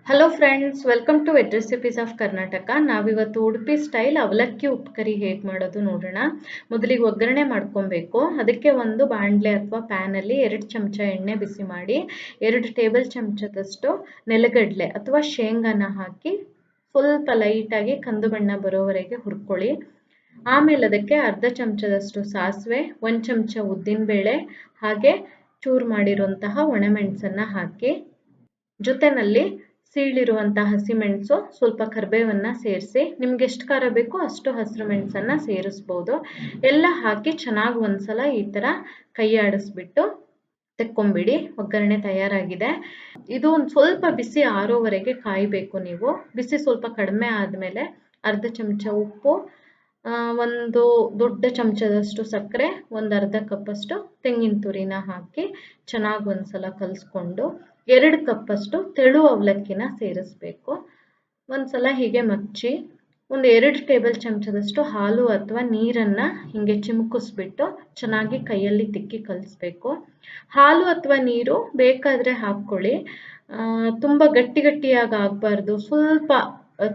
Hello friends, welcome to veg recipes of Karnataka. ನಾವಿವತ್ತು Udupi style ಅವಲಕ್ಕಿ ಉಪ್ಪು ಕರಿ ಹೇಗೆ ಮಾಡೋದು ನೋಡೋಣ. ಮೊದಲಿಗೆ ಒಗ್ಗರಣೆ ಮಾಡ್ಕೊಬೇಕು. ಅದಕ್ಕೆ ಒಂದು ಬಾಣಲೆ ಅಥವಾ ಪ್ಯಾನಲ್ಲಿ 2 ಚಮಚ ಎಣ್ಣೆ ಬಿಸಿ ಮಾಡಿ 2 ಟೇಬಲ್ ಚಮಚದಷ್ಟು ನೆಲಗಡಲೆ ಅಥವಾ ಶೇಂಗಾನ ಹಾಕಿ ಸ್ವಲ್ಪ ಲೈಟಾಗಿ ಕಂದು ಬಣ್ಣ ಬರೋವರೆಗೆ ಹುರ್ಕೊಳ್ಳಿ. ಆಮೇಲೆ ಅದಕ್ಕೆ ಅರ್ಧ ಚಮಚದಷ್ಟು ಸಾಸಿವೆ, 1 ಚಮಚ ಉದ್ದಿನಬೇಳೆ ಹಾಗೆ ಚೂರು ಮಾಡಿರುವಂತಹ ಒಣಮೆಣಸನ್ನ ಹಾಕಿ ಜೊತೆನಲ್ಲಿ ಸೀಳಿರುವಂತಹ ಹಸಿಮೆಣಸು, ಸ್ವಲ್ಪ ಕರಿಬೇವನ್ನ ಸೇರಿಸಿ ನಿಮ್ಗೆ ಎಷ್ಟು ಖಾರ ಬೇಕೋ ಅಷ್ಟು ಹಸಿರು ಮೆಣಸನ್ನ ಸೇರಿಸ್ಬೋದು. ಎಲ್ಲ ಹಾಕಿ ಚೆನ್ನಾಗಿ ಒಂದ್ಸಲ ಈ ಥರ ಕೈ ಆಡಿಸ್ಬಿಟ್ಟು ತೆಕ್ಕೊಂಬಿಡಿ. ಒಗ್ಗರಣೆ ತಯಾರಾಗಿದೆ. ಇದು ಒಂದು ಸ್ವಲ್ಪ ಬಿಸಿ ಆರೋವರೆಗೆ ಕಾಯಬೇಕು ನೀವು. ಬಿಸಿ ಸ್ವಲ್ಪ ಕಡಿಮೆ ಆದಮೇಲೆ ಅರ್ಧ ಚಮಚ ಉಪ್ಪು, ಒಂದು ದೊಡ್ಡ ಚಮಚದಷ್ಟು ಸಕ್ಕರೆ, ಒಂದು ಅರ್ಧ ಕಪ್ಪಷ್ಟು ತೆಂಗಿನ ತುರಿನ ಹಾಕಿ ಚೆನ್ನಾಗಿ ಒಂದ್ಸಲ ಕಲಿಸ್ಕೊಂಡು 2 ಕಪ್ಪಷ್ಟು ತೆಳು ಅವಲಕ್ಕಿನ ಸೇರಿಸ್ಬೇಕು. ಒಂದ್ಸಲ ಹೀಗೆ ಮಚ್ಚಿ ಒಂದು 2 ಟೇಬಲ್ ಚಮಚದಷ್ಟು ಹಾಲು ಅಥವಾ ನೀರನ್ನ ಹಿಂಗೆ ಚಿಮುಕಿಸ್ಬಿಟ್ಟು ಚೆನ್ನಾಗಿ ಕೈಯಲ್ಲಿ ತಿಕ್ಕಿ ಕಲಿಸ್ಬೇಕು. ಹಾಲು ಅಥವಾ ನೀರು ಬೇಕಾದರೆ ಹಾಕ್ಕೊಳ್ಳಿ. ತುಂಬ ಗಟ್ಟಿ ಗಟ್ಟಿಯಾಗಿ ಆಗಬಾರ್ದು, ಸ್ವಲ್ಪ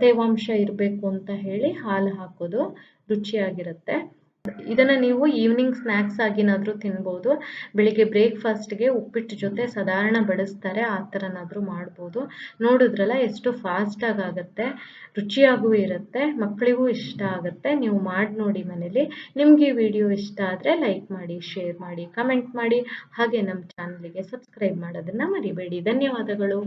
ತೇವಾಂಶ ಇರಬೇಕು ಅಂತ ಹೇಳಿ ಹಾಲು ಹಾಕೋದು ರುಚಿಯಾಗಿರುತ್ತೆ. ಇದನ್ನ ನೀವು ಈವ್ನಿಂಗ್ ಸ್ನ್ಯಾಕ್ಸ್ ಆಗಿನಾದರೂ ತಿನ್ಬೋದು. ಬೆಳಿಗ್ಗೆ ಬ್ರೇಕ್ಫಾಸ್ಟ್ಗೆ ಉಪ್ಪಿಟ್ಟು ಜೊತೆ ಸಾಧಾರಣ ಬಡಿಸ್ತಾರೆ, ಆ ಥರನಾದರೂ ಮಾಡ್ಬೋದು. ನೋಡಿದ್ರಲ್ಲ ಎಷ್ಟು ಫಾಸ್ಟಾಗಿ ಆಗುತ್ತೆ, ರುಚಿಯಾಗೂ ಇರುತ್ತೆ, ಮಕ್ಕಳಿಗೂ ಇಷ್ಟ ಆಗುತ್ತೆ. ನೀವು ಮಾಡಿ ನೋಡಿ ಮನೇಲಿ. ನಿಮ್ಗೆ ಈ ವಿಡಿಯೋ ಇಷ್ಟ ಆದರೆ ಲೈಕ್ ಮಾಡಿ, ಶೇರ್ ಮಾಡಿ, ಕಮೆಂಟ್ ಮಾಡಿ, ಹಾಗೆ ನಮ್ಮ ಚಾನಲ್ಗೆ ಸಬ್ಸ್ಕ್ರೈಬ್ ಮಾಡೋದನ್ನು ಮರಿಬೇಡಿ. ಧನ್ಯವಾದಗಳು.